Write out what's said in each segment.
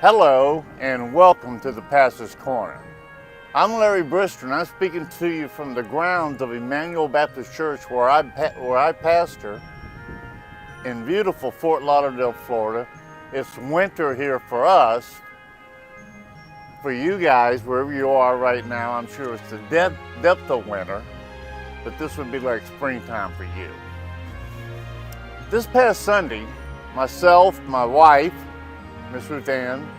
Hello and welcome to the Pastor's Corner. I'm Larry Brister and I'm speaking to you from the grounds of Emmanuel Baptist Church where I pastor in beautiful Fort Lauderdale, Florida. It's winter here for us. For you guys, wherever you are right now, I'm sure it's the depth of winter, but this would be like springtime for you. This past Sunday, myself, my wife, Miss Ruth Ann,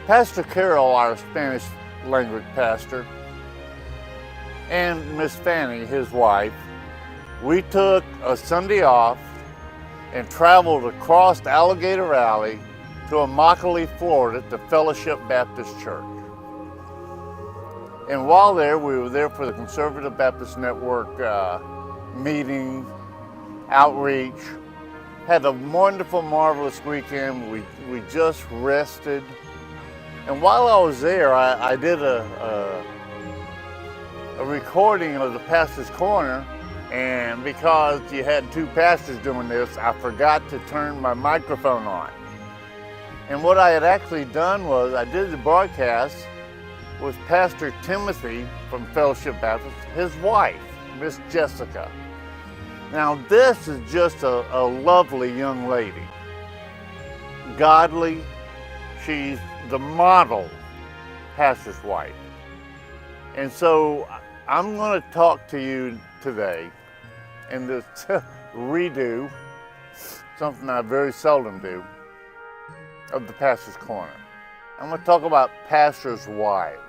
Pastor Carol, our Spanish language pastor, and Miss Fanny, his wife, we took a Sunday off and traveled across Alligator Alley to Immokalee, Florida, to Fellowship Baptist Church. And while there, we were there for the Conservative Baptist Network meeting, outreach. Had a wonderful, marvelous weekend. We just rested. And while I was there, I did a recording of the Pastor's Corner, and because you had two pastors doing this, I forgot to turn my microphone on. And what I had actually done was I did the broadcast with Pastor Timothy from Fellowship Baptist, his wife, Miss Jessica. Now this is just a lovely young lady, godly. She's the model pastor's wife. And so I'm going to talk to you today in this redo, something I very seldom do, of the Pastor's Corner. I'm going to talk about pastors' wives.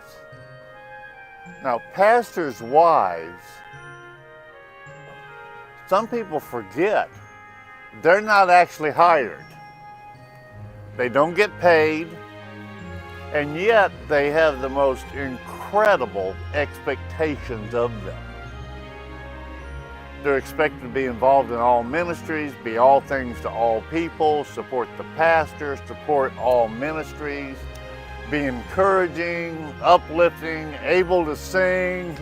Now, pastors' wives, some people forget they're not actually hired. They don't get paid, and yet they have the most incredible expectations of them. They're expected to be involved in all ministries, be all things to all people, support the pastor, support all ministries, be encouraging, uplifting, able to sing,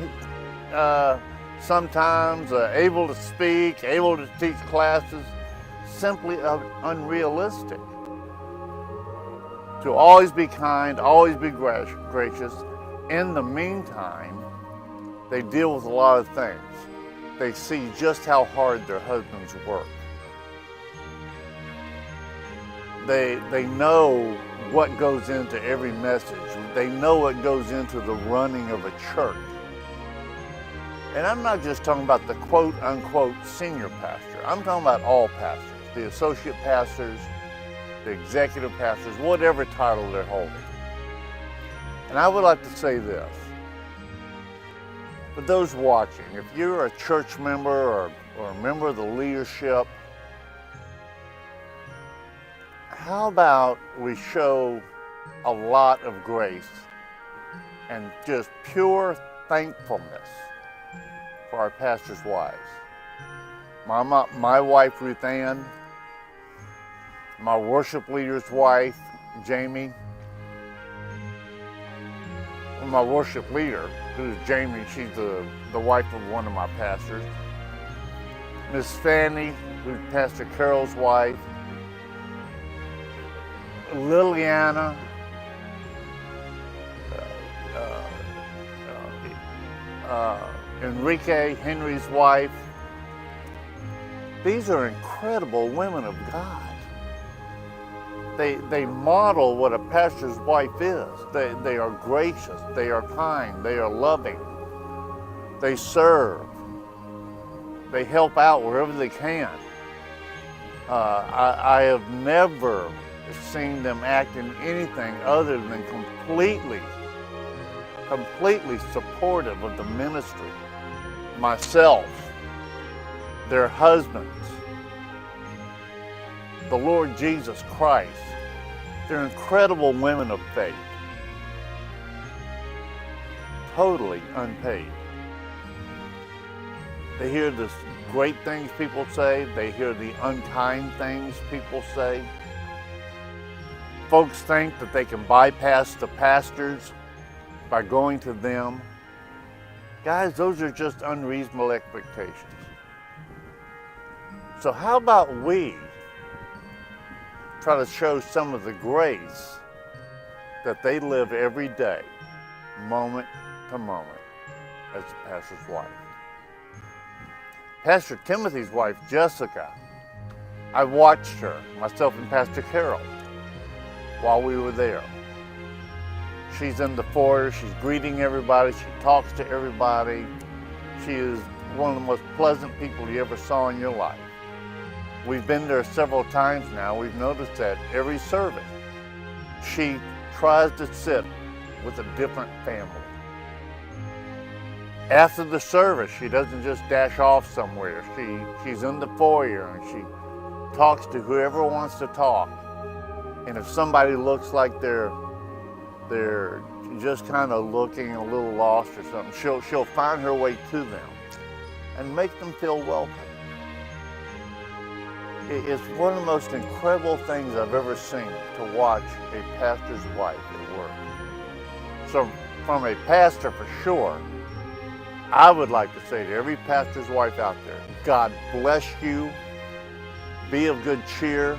sometimes able to speak, able to teach classes, simply unrealistic. To always be kind, always be gracious. In the meantime, they deal with a lot of things. They see just how hard their husbands work. They know what goes into every message. They know what goes into the running of a church. And I'm not just talking about the quote-unquote senior pastor. I'm talking about all pastors, the associate pastors, the executive pastors, whatever title they're holding. And I would like to say this. For those watching, if you're a church member or a member of the leadership, how about we show a lot of grace and just pure thankfulness for our pastors' wives. My wife, Ruth Ann, my worship leader's wife, Jamie, my worship leader, who's Jamie, she's the wife of one of my pastors. Miss Fanny, who's Pastor Carol's wife. Liliana, Enrique, Henry's wife. These are incredible women of God. They model what a pastor's wife is. They are gracious, they are kind, they are loving, they serve, they help out wherever they can. I have never seen them act in anything other than completely supportive of the ministry. Myself, their husbands, the Lord Jesus Christ. They're incredible women of faith, totally unpaid. They hear the great things people say, they hear the unkind things people say. Folks think that they can bypass the pastors by going to them. Guys, those are just unreasonable expectations. So how about we try to show some of the grace that they live every day, moment to moment, as the pastor's wife. Pastor Timothy's wife, Jessica, I watched her, myself and Pastor Carol, while we were there. She's in the foyer, she's greeting everybody, she talks to everybody. She is one of the most pleasant people you ever saw in your life. We've been there several times now. We've noticed that every service, she tries to sit with a different family. After the service, she doesn't just dash off somewhere. She's in the foyer and she talks to whoever wants to talk. And if somebody looks like they're just kind of looking a little lost or something, she'll find her way to them and make them feel welcome. It's one of the most incredible things I've ever seen to watch a pastor's wife at work. So from a pastor for sure, I would like to say to every pastor's wife out there, God bless you, be of good cheer.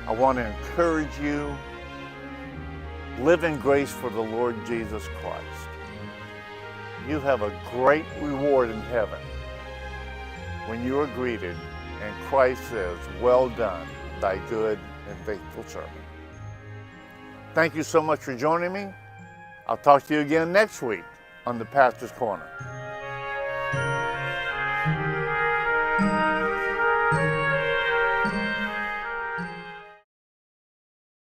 I want to encourage you, live in grace for the Lord Jesus Christ. You have a great reward in heaven when you are greeted and Christ says, well done, thy good and faithful servant. Thank you so much for joining me. I'll talk to you again next week on the Pastor's Corner.